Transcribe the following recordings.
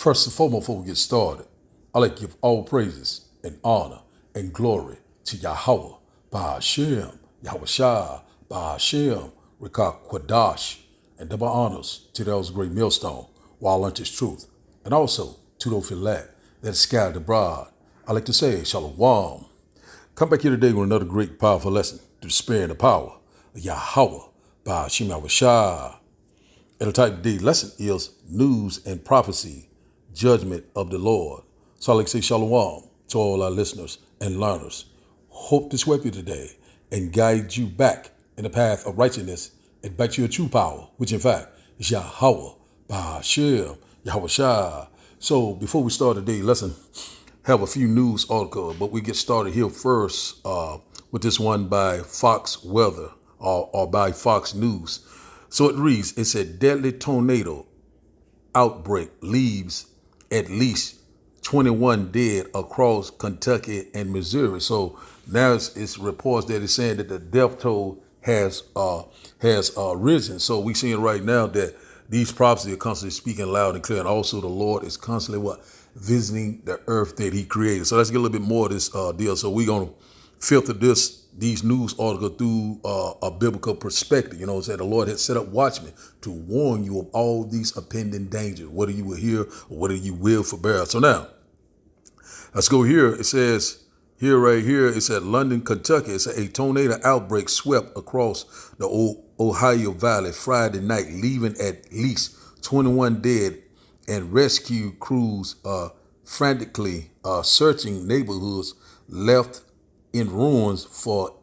First and foremost, before we get started, I'd like to give all praises and honor and glory to Yahweh, Ba'ashem, Yahweh Shah, Ba'ashem, Rekah Kwadash, and double honors to those great millstone, while unto his truth, and also to those filet that is scattered abroad. I like to say, Shalom. Come back here today with another great, powerful lesson to the spirit and the power of Yahweh, Ba'ashem, Yahweh Shah. And the type of day lesson is news and prophecy, judgment of the Lord. So I like to say shalom to all our listeners and learners. Hope to sweep you today and guide you back in the path of righteousness and back to your true power, which in fact is Yahweh, Ba'ashem, Yahweh Shah. So before we start today's lesson, have a few news articles, but we get started here first with this one by Fox Weather or by Fox News. So it reads, it said deadly tornado outbreak leaves at least 21 dead across Kentucky and Missouri. So now it's reports that it's saying that the death toll has risen. So we seeing right now that these prophecies are constantly speaking loud and clear, and also the Lord is constantly visiting the earth that He created. So let's get a little bit more of this deal. So we're gonna filter these news articles through a biblical perspective. You know what I'm saying? The Lord has set up watchmen to warn you of all these impending dangers, whether you will hear or whether you will forbear. So now, let's go here. It says here, right here, it said London, Kentucky. It said a tornado outbreak swept across the Ohio Valley Friday night, leaving at least 21 dead, and rescue crews frantically searching neighborhoods left in ruins for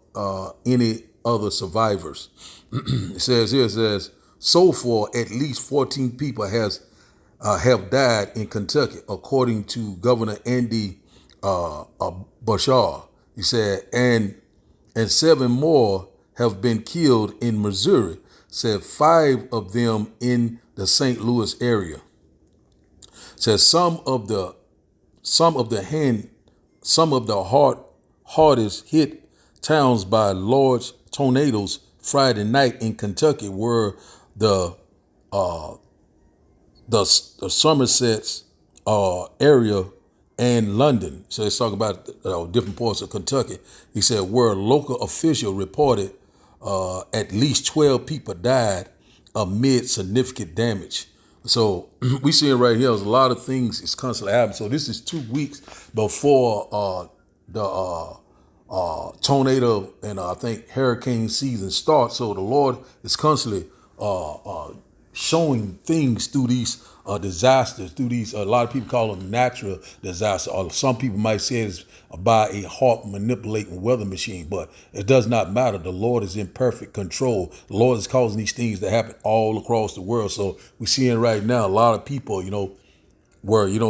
any other survivors. It says here, so far at least 14 people have died in Kentucky, according to Governor Andy Bashar. He said, and 7 more have been killed in Missouri. Said 5 of them in the St. Louis area. Says some of the hardest hit towns by large tornadoes Friday night in Kentucky were the Somerset area and London. So it's talking about different parts of Kentucky. He said where local official reported at least 12 people died amid significant damage. So we see it right here. There's a lot of things is constantly happening. So this is 2 weeks before the tornado and I think hurricane season starts. So the Lord is constantly showing things through these disasters, through these, a lot of people call them natural disasters, or some people might say it's by a heart manipulating weather machine, but it does not matter. The Lord is in perfect control. The Lord is causing these things to happen all across the world. So we're seeing right now a lot of people, where, it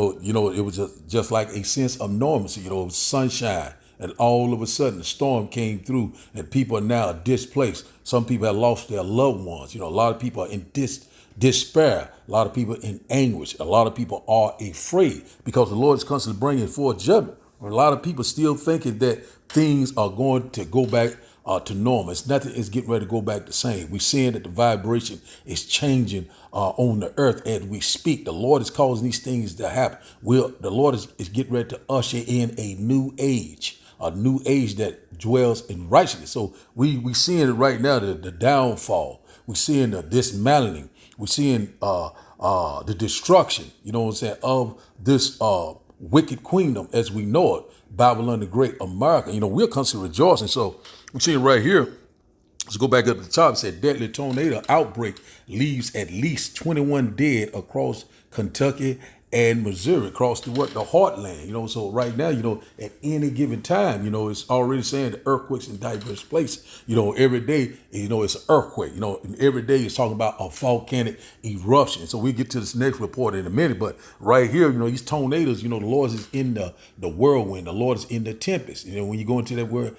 was just like a sense of normalcy, sunshine. And all of a sudden, the storm came through and people are now displaced. Some people have lost their loved ones. A lot of people are in despair. A lot of people in anguish. A lot of people are afraid because the Lord is constantly bringing forth judgment. A lot of people still thinking that things are going to go back to normal. It's nothing is getting ready to go back the same. We're seeing that the vibration is changing on the earth as we speak. The Lord is causing these things to happen. The Lord is getting ready to usher in a new age that dwells in righteousness. So we seeing it right now, the downfall. We're seeing the dismantling. We're seeing the destruction, of this wicked kingdom as we know it, Babylon the Great, America. We're constantly rejoicing. So we're seeing right here. Let's go back up to the top. It said deadly tornado outbreak leaves at least 21 dead across Kentucky and Missouri, across the heartland. So right now, at any given time, it's already saying the earthquakes in diverse places. Every day, it's an earthquake. And every day it's talking about a volcanic eruption. So we get to this next report in a minute, but right here, these tornadoes, the Lord is in the whirlwind. The Lord is in the tempest. When you go into that word,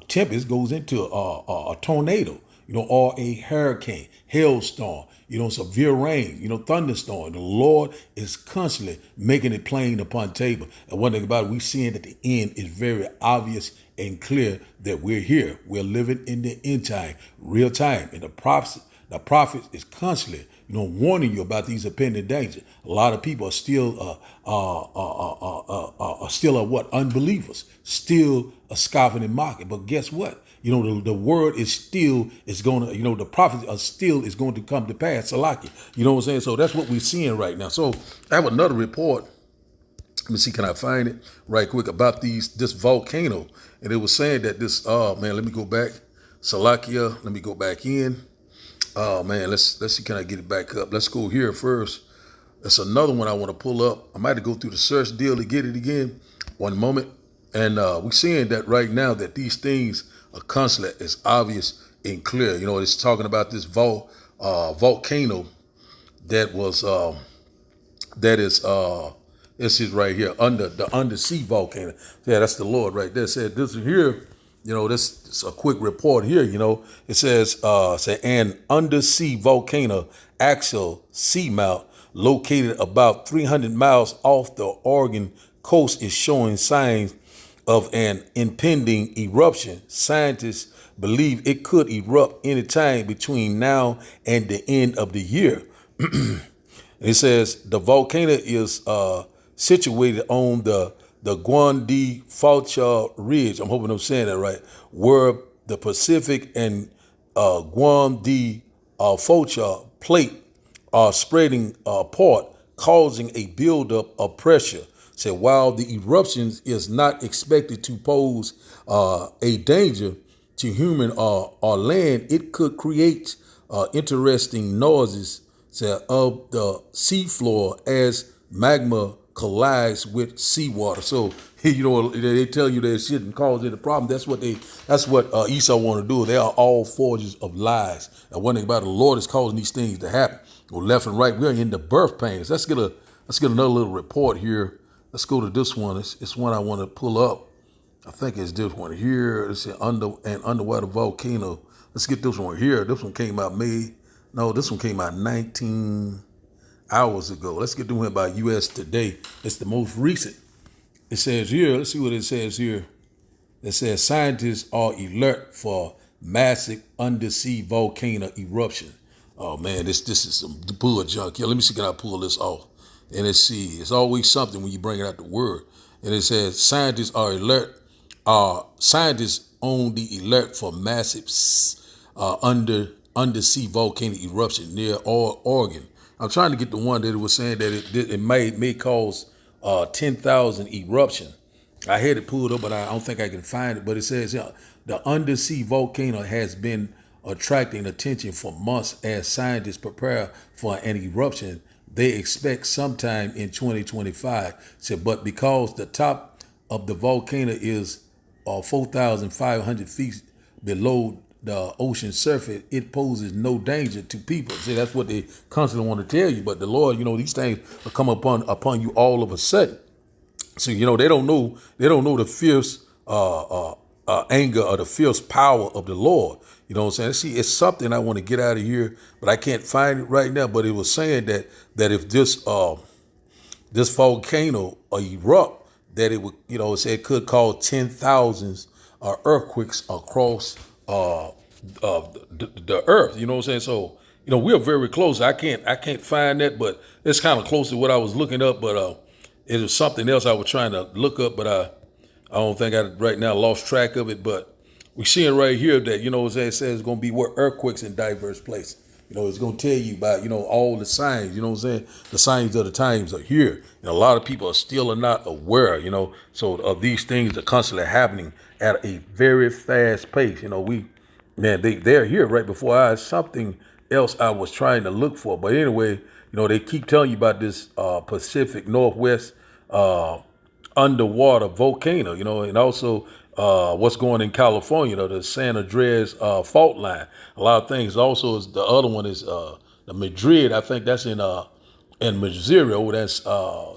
tempest goes into a tornado. Or a hurricane, hailstorm, severe rain, thunderstorm. The Lord is constantly making it plain upon table. And one thing about it, we're seeing that the end is very obvious and clear that we're here. We're living in the end time, real time. And the The prophet is constantly, warning you about these impending dangers. A lot of people are still what? Unbelievers, still scoffing and mocking. But guess what? The word is going to, the prophet is going to come to pass. Salaki. You know what I'm saying? So that's what we're seeing right now. So I have another report. Let me see, can I find it right quick about this volcano? And it was saying that let me go back. Salakia, let me go back in. Oh man, let's see, can I get it back up? Let's go here first. That's another one I want to pull up. I might have to go through the search deal to get it again. One moment. And we're seeing that right now that these things are constantly, it's obvious and clear. It's talking about this volcano that was this is right here, the undersea volcano. Yeah, that's the Lord right there. Said this here, this is a quick report here. It says, an undersea volcano, Axel Seamount, located about 300 miles off the Oregon coast, is showing signs of an impending eruption. Scientists believe it could erupt anytime between now and the end of the year. It says the volcano is situated on the Guam de Faucha Ridge. I'm hoping I'm saying that right, where the Pacific and Guam de Faucha plate are spreading apart, causing a buildup of pressure. So while the eruptions is not expected to pose a danger to human or land, it could create interesting noises of the seafloor as magma collides with seawater. So they tell you that it shouldn't cause any problem. That's what Esau want to do. They are all forgers of lies. And one thing about the Lord is causing these things to happen. Go left and right. We're in the birth pains. Let's get another little report here. Let's go to this one. It's one I want to pull up. I think it's this one here. It's an underwater volcano. Let's get this one here. This one came out this one came out 19 hours ago. Let's get to one by U.S. Today. It's the most recent. It says here, let's see what it says here. It says scientists are alert for massive undersea volcano eruption. Oh man, this is some bull junk. Yeah, let me see, can I pull this off? And let's see, it's always something when you bring it out the word. And it says scientists are alert. Scientists on the alert for massive undersea volcano eruption near Oregon. I'm trying to get the one that it was saying that it may cause 10,000 eruption. I had it pulled up, but I don't think I can find it. But it says the undersea volcano has been attracting attention for months as scientists prepare for an eruption they expect sometime in 2025. So, but because the top of the volcano is 4,500 feet below the ocean surface, it poses no danger to people. See, that's what they constantly want to tell you. But the Lord, these things will come upon you all of a sudden. So, they don't know the fierce anger or the fierce power of the Lord. You know what I'm saying? See, it's something I want to get out of here, but I can't find it right now. But it was saying that if this volcano erupt, that it would, it could cause 10,000 earthquakes across the earth. You know what I'm saying? So, we're very close. I can't find that, but it's kind of close to what I was looking up. But it was something else I was trying to look up, but I don't think I right now lost track of it. But we're seeing right here that, it says it's going to be earthquakes in diverse places. It's going to tell you about, all the signs, the signs of the times are here. And a lot of people are still not aware, so of these things that are constantly happening at a very fast pace. They're here right before our eyes. Something else I was trying to look for. But anyway, they keep telling you about this Pacific Northwest underwater volcano, and also what's going in California, the San Andreas fault line. A lot of things. Also, the other one is the Madrid. I think that's in Missouri. That's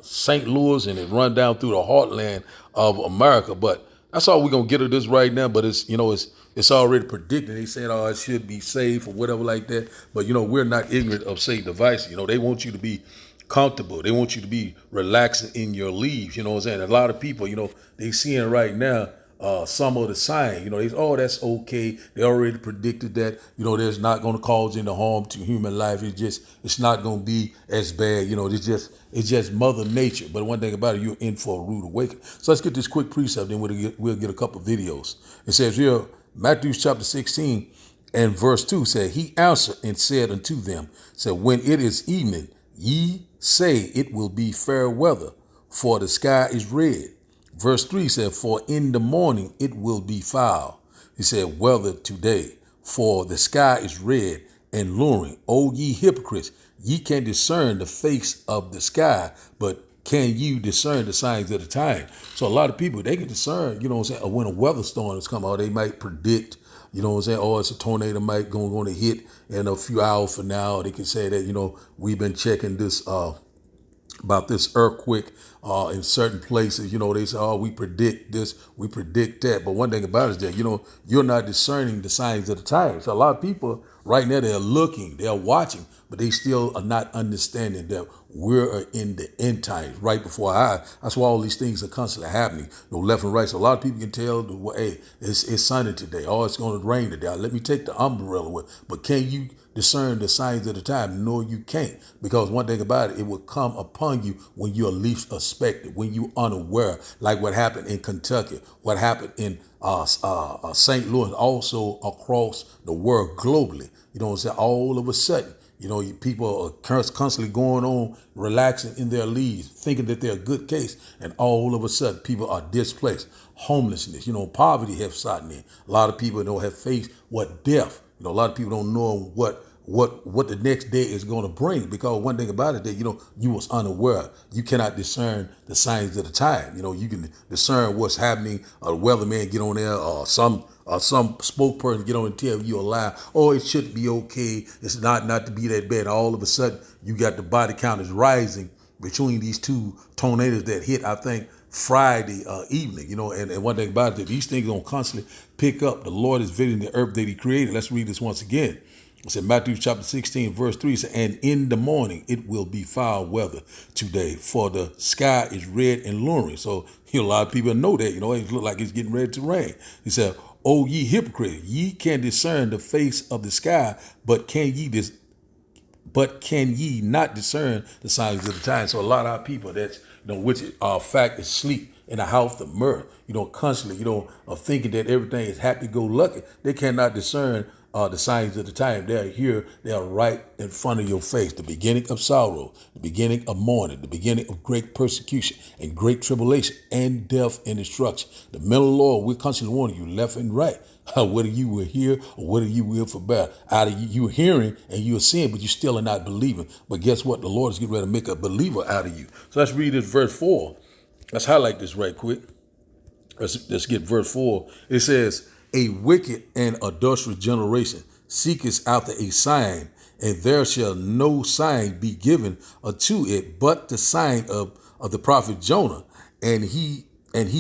St. Louis, and it run down through the heartland of America. But that's all we're gonna get at this right now. But it's already predicted. They said, it should be safe or whatever like that. But we're not ignorant of safe devices. They want you to be comfortable. They want you to be relaxing in your leaves. You know what I'm saying? A lot of people, they seeing right now some of the sign. They say, oh, that's okay. They already predicted that. There's not going to cause any harm to human life. It's not going to be as bad. It's just Mother Nature. But one thing about it, you're in for a rude awakening. So let's get this quick precept, then we'll get a couple of videos. It says here, Matthew chapter 16 and verse 2 said, he answered and said unto them, said, when it is evening, ye say it will be fair weather, for the sky is red. Verse 3 said, for in the morning it will be foul. He said, weather today, for the sky is red and luring. O ye hypocrites, ye can discern the face of the sky, but can you discern the signs of the time? So a lot of people, they can discern, when a weather storm is coming out, they might predict, oh, it's a tornado might going to hit in a few hours from now. They can say that, we've been checking this about this earthquake in certain places. They say, oh, we predict this, we predict that. But one thing about it is that, you're not discerning the signs of the times. So a lot of people right now, they're looking, they're watching, but they still are not understanding that we're in the end times right before our eyes. That's why all these things are constantly happening, left and right. So a lot of people can tell, hey, it's sunny today. Oh, it's going to rain today. Let me take the umbrella with. But can you discern the signs of the time? No, you can't. Because one thing about it, it will come upon you when you're least expected, when you're unaware, like what happened in Kentucky, what happened in St. Louis, also across the world globally. All of a sudden, people are constantly going on, relaxing in their leaves, thinking that they're a good case. And all of a sudden, people are displaced. Homelessness, poverty have sought in. A lot of people don't have faced what death. A lot of people don't know what the next day is going to bring, because one thing about it that you was unaware. You cannot discern the signs of the time. You can discern what's happening. A weatherman get on there, or some spokesperson get on and tell you a lie. Oh, it should be okay. It's not to be that bad. All of a sudden, you got the body count is rising between these two tornadoes that hit, I think, Friday evening. And one thing about it, that these things gonna constantly pick up. The Lord is visiting the earth that He created. Let's read this once again. It said Matthew chapter 16, verse 3 said, and in the morning it will be foul weather today, for the sky is red and luring. So a lot of people know that, it look like it's getting ready to rain. He said, O ye hypocrite, ye can discern the face of the sky, but can ye not discern the signs of the time? So a lot of our people that's, which fact is sleep in a house of mirth, constantly, are thinking that everything is happy-go-lucky. They cannot discern the signs of the time. They're here, they're right in front of your face. The beginning of sorrow, the beginning of mourning, the beginning of great persecution and great tribulation and death and destruction. The middle Lord, we're constantly warning you left and right. Whether you will hear or whether you will forbear. Out of you're hearing and you're seeing, but you still are not believing. But guess what? The Lord is getting ready to make a believer out of you. So let's read this verse 4. Let's highlight this right quick. Let's get verse 4. It says, a wicked and adulterous generation seeketh after a sign, and there shall no sign be given unto it but the sign of the prophet Jonah. And he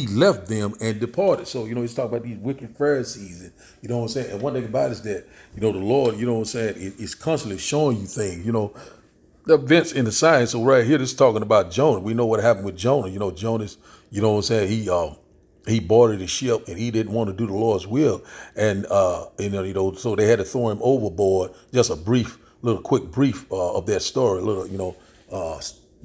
left them and departed. So, he's talking about these wicked Pharisees. And, what I'm saying? And one thing about it is that, the Lord, what I'm saying, is constantly showing you things, the events in the signs. So right here, this is talking about Jonah. We know what happened with Jonah. Jonah's, what I'm saying, he boarded the ship and he didn't want to do the Lord's will. And, so they had to throw him overboard. Just a quick brief of that story,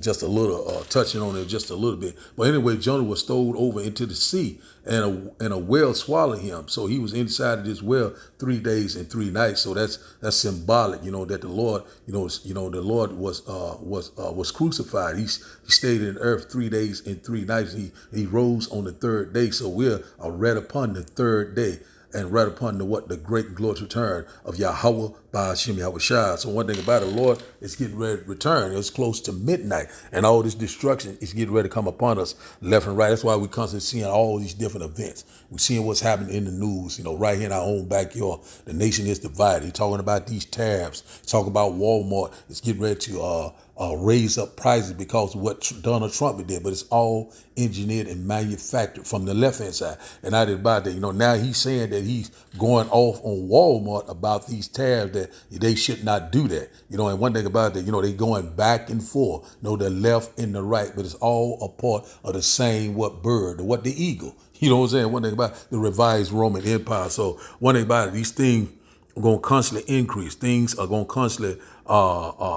just a little touching on it just a little bit. But anyway, Jonah was stowed over into the sea, and a whale swallowed him. So he was inside of this whale 3 days and 3 nights. So that's symbolic, that the Lord, the Lord was crucified. He stayed in earth 3 days and 3 nights. He rose on the third day. So we're right upon the third day. And right upon the great and glorious return of Yahweh Ba'ashem Yahushua. So one thing about it, Lord, is getting ready to return. It's close to midnight, and all this destruction is getting ready to come upon us left and right. That's why we're constantly seeing all these different events. We're seeing what's happening in the news, right here in our own backyard. The nation is divided. He's talking about these tariffs. He's talking about Walmart. It's getting ready to raise up prices because of what Donald Trump did, but it's all engineered and manufactured from the left-hand side. And I did about that, now he's saying that he's going off on Walmart about these tariffs, that they should not do that. And one thing about that, they going back and forth, the left and the right, but it's all a part of the same bird, the eagle. You know what I'm saying? One thing about the revised Roman Empire. So one thing about it, these things are going to constantly increase. Things are going to constantly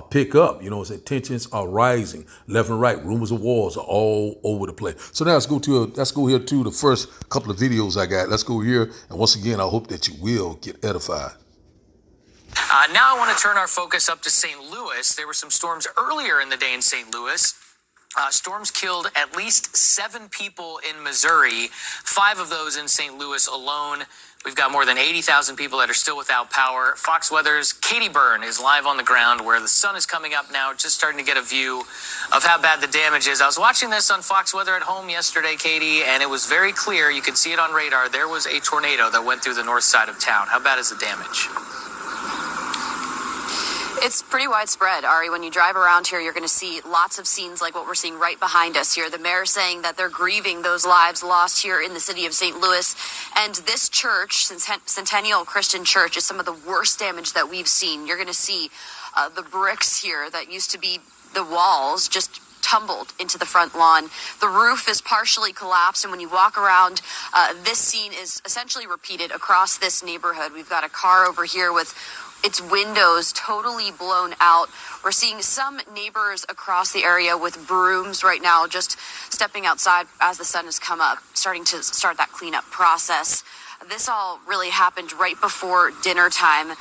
pick up. You know what I'm saying? Tensions are rising left and right. Rumors of wars are all over the place. So now let's go here to the first couple of videos I got. Let's go here. And once again, I hope that you will get edified. Now I want to turn our focus up to St. Louis. There were some storms earlier in the day in St. Louis. Storms killed at least 7 people in Missouri, 5 of those in St. Louis alone. We've got more than 80,000 people that are still without power. Fox Weather's Katie Byrne is live on the ground where the sun is coming up now, just starting to get a view of how bad the damage is. I was watching this on Fox Weather at home yesterday, Katie, and it was very clear. You could see it on radar. There was a tornado that went through the north side of town. How bad is the damage? It's pretty widespread, Ari. When you drive around here, you're going to see lots of scenes like what we're seeing right behind us here. The mayor saying that they're grieving those lives lost here in the city of St. Louis. And this church, Centennial Christian Church, is some of the worst damage that we've seen. You're going to see the bricks here that used to be the walls just tumbled into the front lawn. The roof is partially collapsed, and when you walk around, this scene is essentially repeated across this neighborhood. We've got a car over here with its windows totally blown out. We're seeing some neighbors across the area with brooms right now, just stepping outside as the sun has come up, starting to start that cleanup process. This all really happened right before dinner time.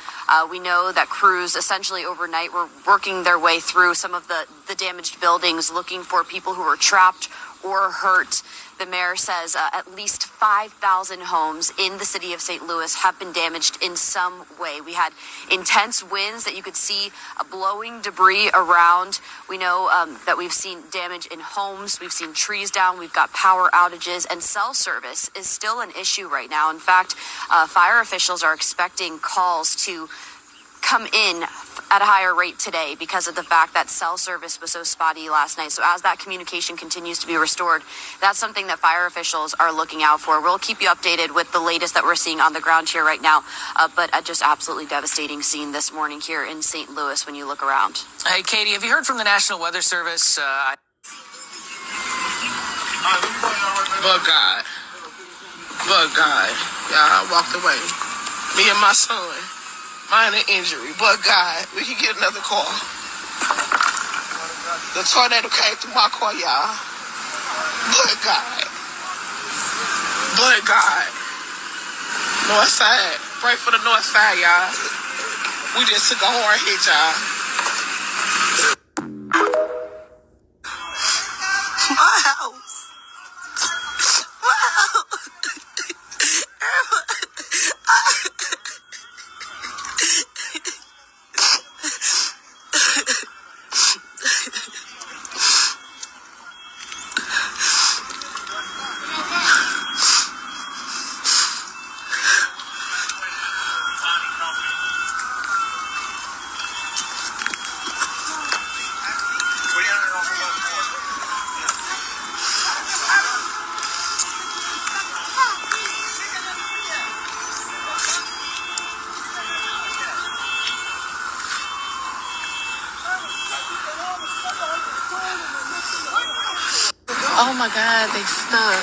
We know that crews essentially overnight were working their way through some of the damaged buildings, looking for people who were trapped or hurt. The mayor says at least 5,000 homes in the city of St. Louis have been damaged in some way. We had intense winds that you could see blowing debris around. We know that we've seen damage in homes. We've seen trees down. We've got power outages, and cell service is still an issue right now. In fact, fire officials are expecting calls to come in at a higher rate today because of the fact that cell service was so spotty last night. So as that communication continues to be restored, that's something that fire officials are looking out for. We'll keep you updated with the latest that we're seeing on the ground here right now. But a just absolutely devastating scene this morning here in St. Louis when you look around. Hey, Katie, have you heard from the National Weather Service? But God, yeah, I walked away. Me and my son. Minor injury, but God, we can get another car. The tornado came through my car, y'all. But God. North side. Pray for the north side, y'all. We just took a hard hit, y'all. My house. Wow. Oh my God, they stuck.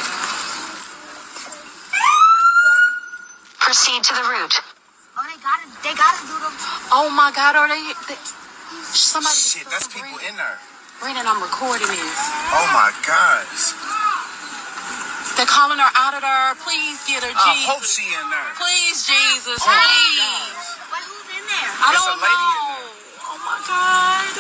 Proceed to the route. Oh, they gotta do them. Oh my God, are they somebody? Shit, that's people in there. Brandon, I'm recording this. Oh my gosh. They're calling her out of there. Please get her, Jesus. I hope she in there. Please, Jesus, Oh my please. gosh. But who's in there? I There's don't a lady in know. Oh my God.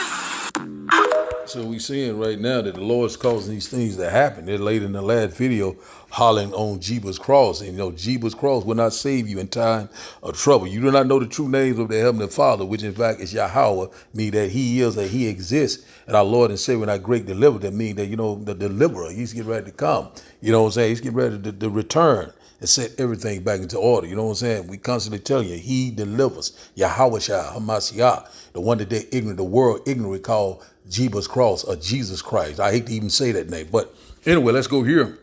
So we seeing right now that the Lord's causing these things to happen. They're late in the last video hollering on Jeebus Cross. And Jeebus Cross will not save you in time of trouble. You do not know the true names of the Heavenly Father, which in fact is Yahweh, meaning that He is, that He exists. And our Lord and Savior, our great deliverer, that means that, the deliverer, He's getting ready to come. You know what I'm saying? He's getting ready to return and set everything back into order. You know what I'm saying? We constantly tell you, He delivers. Yahweh Shah, Hamashiach, the one that they ignorant, the world ignorant called Jeebus Cross or Jesus Christ. I hate to even say that name. But anyway, let's go here.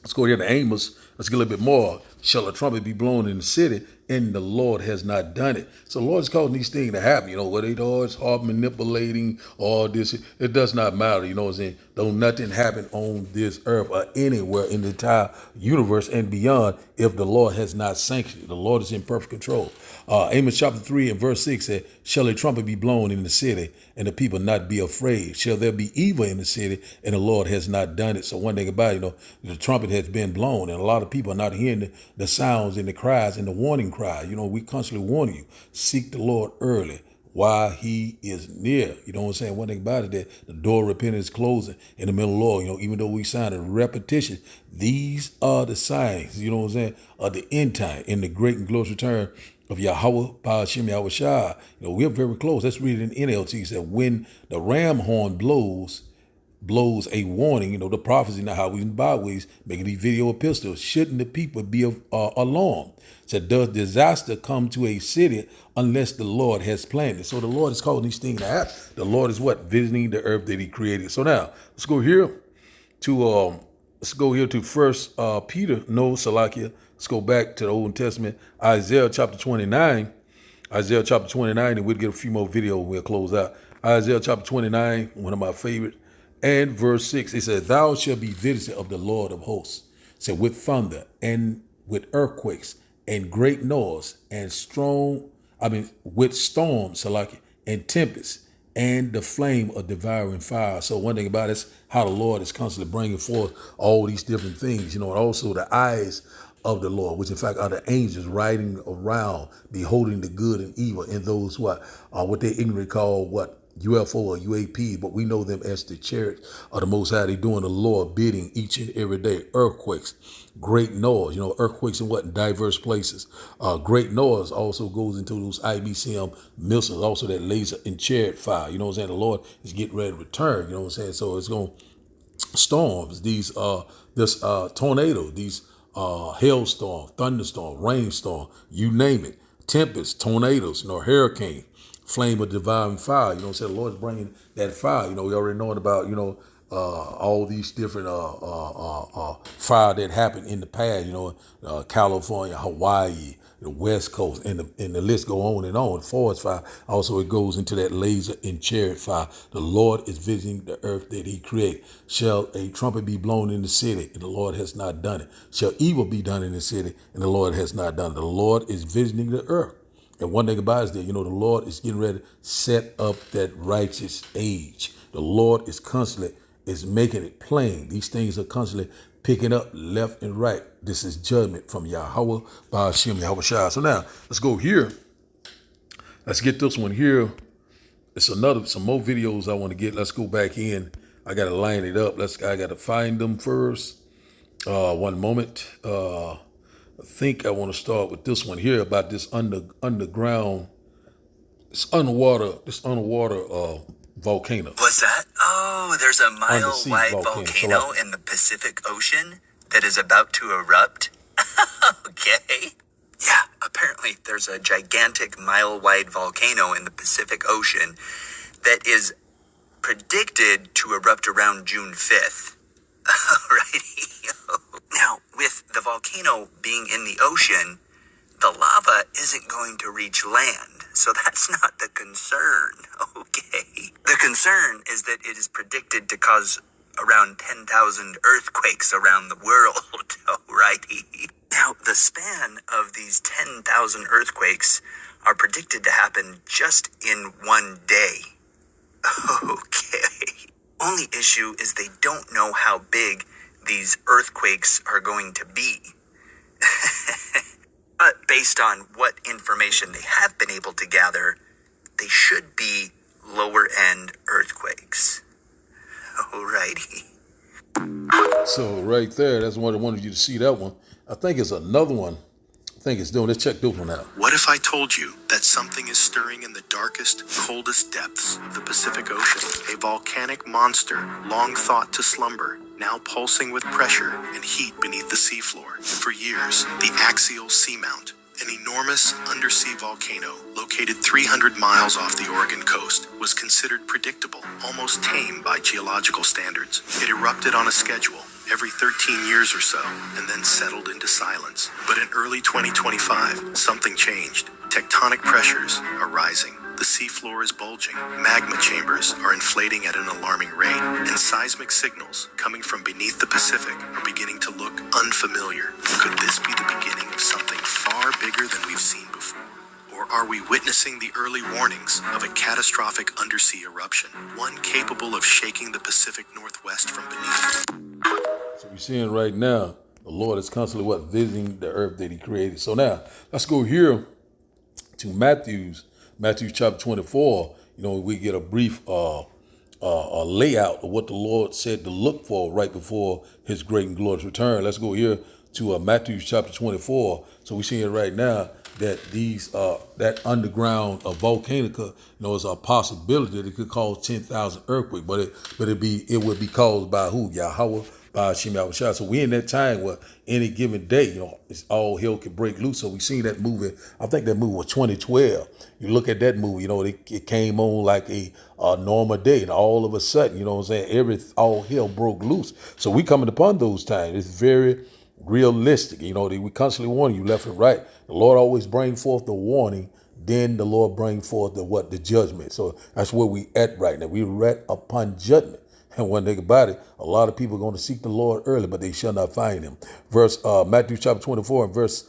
Let's go here to Amos. Let's get a little bit more. Shall a trumpet be blown in the city? and the Lord has not done it. So the Lord is causing these things to happen. Whether it's hard manipulating, all this, it does not matter. You know what I'm saying? Though nothing happen on this earth or anywhere in the entire universe and beyond, if the Lord has not sanctioned it. The Lord is in perfect control. Amos chapter 3 and verse 6 said, shall a trumpet be blown in the city and the people not be afraid? Shall there be evil in the city and the Lord has not done it? So one thing about it, the trumpet has been blown and a lot of people are not hearing the sounds and the cries and the warning cry. We constantly warn you, seek the Lord early while he is near. You know what I'm saying? One thing about it, that the door of repentance is closing in the middle of the Lord. Even though we sign a repetition, these are the signs, you know what I'm saying, of the end time in the great and glorious return of Yahweh, Ba'ashem, Yahweh Shai. We're very close. Let's read it in NLT. It said, when the ram horn blows a warning, the prophecy, now how we in byways, making these video epistles, shouldn't the people be alarmed? Said, does disaster come to a city unless the Lord has planned it? So the Lord is causing these things to happen. The Lord is what? Visiting the earth that he created. So now let's go here to First Peter, no, Salakia. Let's go back to the Old Testament, Isaiah chapter 29, and we'll get a few more videos and we'll close out. Isaiah chapter 29, one of my favorite, and verse 6, it says, thou shalt be visited of the Lord of hosts. It said, with thunder and with earthquakes and great noise and with storms, Salakia, and tempests and the flame of devouring fire. So one thing about it is how the Lord is constantly bringing forth all these different things, and also the eyes of the Lord, which in fact are the angels riding around, beholding the good and evil, and those what they ignorantly call UFO or UAP, but we know them as the chariot of the Most High. They doing the Lord bidding each and every day. Earthquakes, great noise, earthquakes in diverse places. Great noise also goes into those IBCM missiles, also that laser and chariot fire. You know what I'm saying? The Lord is getting ready to return. You know what I'm saying? So it's going storms, this tornado, these hailstorm, thunderstorm, rainstorm, you name it, tempest, tornadoes, hurricane, flame of devouring fire. You know what I'm saying? The Lord's bringing that fire. We already know about, all these different fire that happened in the past, California, Hawaii, the West Coast, and the list go on and on. Forest fire, also it goes into that laser and chariot fire. The Lord is visiting the earth that he created. Shall a trumpet be blown in the city, and the Lord has not done it? Shall evil be done in the city, and the Lord has not done it? The Lord is visiting the earth. And one thing about it is that, the Lord is getting ready to set up that righteous age. The Lord is constantly making it plain. These things are constantly picking up left and right. This is judgment from Yahweh, Ba'ashem, Yahweh Shai. So now let's go here. Let's get this one here. It's some more videos I want to get. Let's go back in. I got to line it up. I got to find them first. One moment. I think I want to start with this one here about this underwater volcano. What's that? Oh, there's a mile-wide volcano in the Pacific Ocean that is about to erupt? Okay. Yeah, apparently there's a gigantic mile-wide volcano in the Pacific Ocean that is predicted to erupt around June 5th. Alrighty. Now, with the volcano being in the ocean, the lava isn't going to reach land, so that's not the concern, okay? The concern is that it is predicted to cause around 10,000 earthquakes around the world, alrighty? Now, the span of these 10,000 earthquakes are predicted to happen just in one day. Okay. Only issue is they don't know how big these earthquakes are going to be. But based on what information they have been able to gather, they should be lower end earthquakes. Alrighty. So right there, that's one I wanted you to see that one. I think it's another one. I think it's doing. Let's check this one out. What if I told you that something is stirring in the darkest, coldest depths of the Pacific Ocean? A volcanic monster, long thought to slumber, now pulsing with pressure and heat beneath the seafloor. For years, the axial seamount, An enormous undersea volcano located 300 miles off the Oregon coast was considered predictable, almost tame by geological standards. It erupted on a schedule every 13 years or so and then settled into silence. But in early 2025, something changed. Tectonic pressures are rising. The seafloor is bulging, magma chambers are inflating at an alarming rate, and seismic signals coming from beneath the Pacific are beginning to look unfamiliar. Could this be the beginning of something far bigger than we've seen before? Or are we witnessing the early warnings of a catastrophic undersea eruption, one capable of shaking the Pacific Northwest from beneath? So we're seeing right now, the Lord is constantly visiting the earth that he created. So now, let's go here to Matthew chapter 24, we get a brief layout of what the Lord said to look for right before his great and glorious return. Let's go here to Matthew chapter 24. So we're seeing right now that that underground volcano, is a possibility that it could cause 10,000 earthquakes, but it would be caused by who? Yahweh. So we in that time where any given day, it's all hell can break loose. So we seen that movie. I think that movie was 2012. You look at that movie, it came on like a normal day, and all of a sudden, all hell broke loose. So we coming upon those times. It's very realistic. We constantly warn you left and right. The Lord always bring forth the warning. Then the Lord bring forth the judgment. So that's where we at right now. We're at upon judgment. And one thing about it, a lot of people are going to seek the Lord early, but they shall not find him. Matthew chapter 24 and verse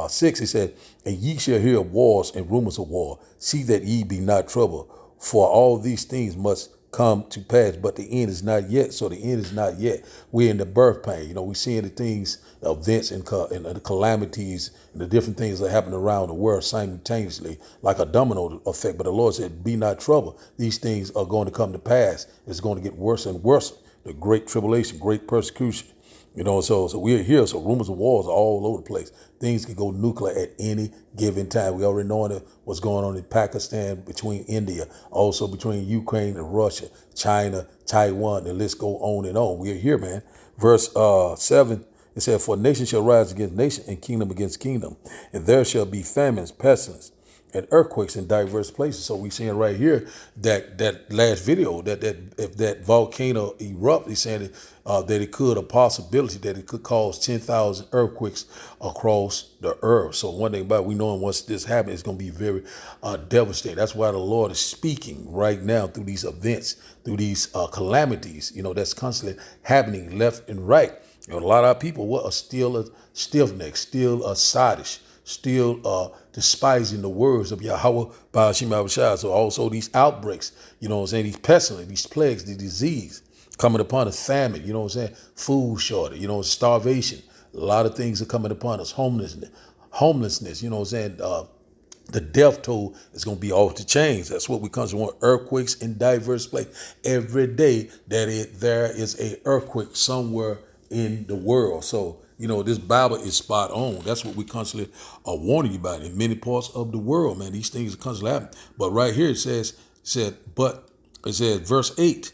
6, he said, and ye shall hear of wars and rumors of war. See that ye be not troubled, for all these things must come to pass, but the end is not yet. So the end is not yet. We're in the birth pain. We're seeing the things, events and the calamities and the different things that happen around the world simultaneously, like a domino effect. But the Lord said, be not troubled. These things are going to come to pass. It's going to get worse and worse. The great tribulation, great persecution. So we're here. So rumors of wars are all over the place. Things can go nuclear at any given time. We already know what's going on in Pakistan, between India, also between Ukraine and Russia, China, Taiwan. The list go on and on. We're here, man. Verse 7, it said, for nation shall rise against nation and kingdom against kingdom. And there shall be famines, pestilence, and earthquakes in diverse places. So we seeing right here that last video that if that volcano erupt, he's saying that it could, a possibility that it could cause 10,000 earthquakes across the earth. So one thing about it, we know once this happens, it's going to be very devastating. That's why the Lord is speaking right now through these events, through these calamities, that's constantly happening left and right. A lot of people are still a stiff-necked, still a sottish, still despising the words of Yahweh Ba'ashim Abishai. So also these outbreaks, these pestilence, these plagues, the disease coming upon us, famine, food shortage, starvation. A lot of things are coming upon us, homelessness, the death toll is going to be off the chains. That's what we constantly want. Earthquakes in diverse places. Every day that there is a earthquake somewhere in the world. So, this Bible is spot on. That's what we constantly are warning you about. In many parts of the world, man, these things are constantly happening. But right here it says, verse 8,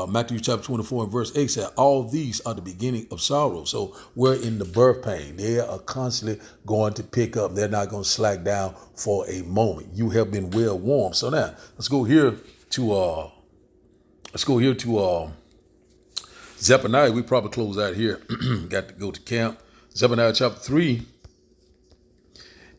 Matthew chapter 24 and verse 8 said, all these are the beginning of sorrow. So we're in the birth pain. They are constantly going to pick up. They're not going to slack down for a moment. You have been well warmed. So now let's go here to Zephaniah. We probably close out here. Got to go to camp. Zephaniah chapter 3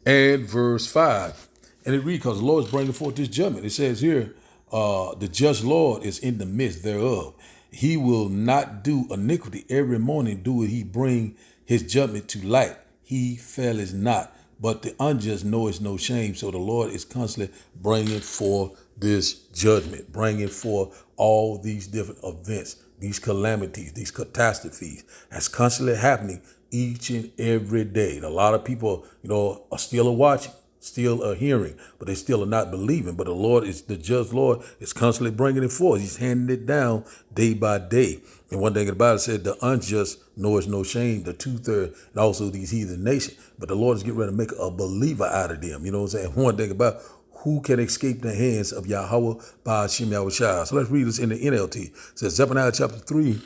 and verse 5. And it reads, because the Lord is bringing forth this judgment. It says here, the just Lord is in the midst thereof. He will not do iniquity. Every morning doeth he bring his judgment to light. He faileth not, but the unjust knoweth no shame. So the Lord is constantly bringing forth this judgment, bringing forth all these different events, these calamities, these catastrophes. That's constantly happening each and every day. And a lot of people, are still watching, still hearing, but they still are not believing. But the Lord is the just Lord is constantly bringing it forth. He's handing it down day by day. And one thing about it said, the unjust knows no shame, the 2/3, and also these heathen nations. But the Lord is getting ready to make a believer out of them. One thing about who can escape the hands of Yahweh Ba'ashim Yahushua. So let's read this in the NLT. It says Zephaniah chapter 3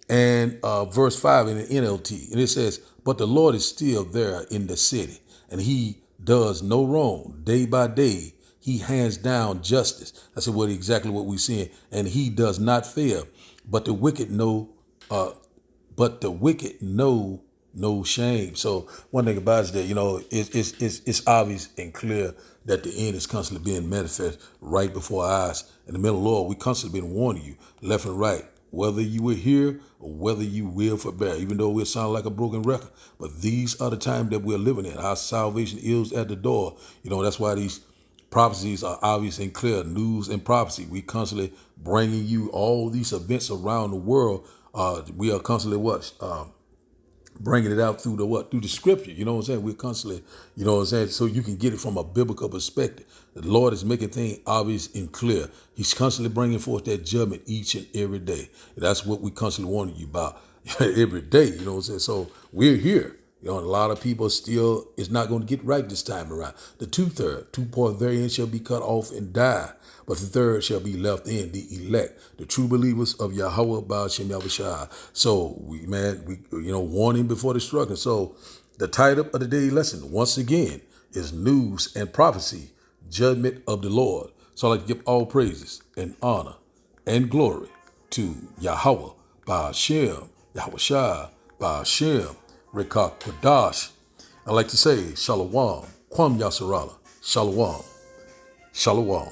and verse 5 in the NLT. And it says, but the Lord is still there in the city, and he does no wrong. Day by day, he hands down justice. That's exactly what we're seeing. And he does not fail. But the wicked know no shame. So one thing about it is that, it's obvious and clear that the end is constantly being manifest right before our eyes. In the middle of the Lord, we constantly been warning you left and right, whether you will hear or whether you will forbear, even though we sound like a broken record. But these are the times that we're living in. Our salvation is at the door. That's why these prophecies are obvious and clear, news and prophecy. We constantly bringing you all these events around the world. We are constantly bringing it out through the scripture. You know what I'm saying? We're constantly, so you can get it from a biblical perspective. The Lord is making things obvious and clear. He's constantly bringing forth that judgment each and every day. And that's what we constantly warning you about every day. You know what I'm saying? So we're here. A lot of people still is not going to get right this time around. The two part therein shall be cut off and die, but the third shall be left in, the elect, the true believers of Yahweh Ba'ashem Yahushua. So we warning before destruction. So the title of the daily lesson, once again, is News and Prophecy, Judgment of the Lord. So I'd like to give all praises and honor and glory to Yahweh Ba'ashem Yahushua Ba'ashem Rekah Kodash. I like to say Shalom, Kwam Yasarala, Shalom, Shalom.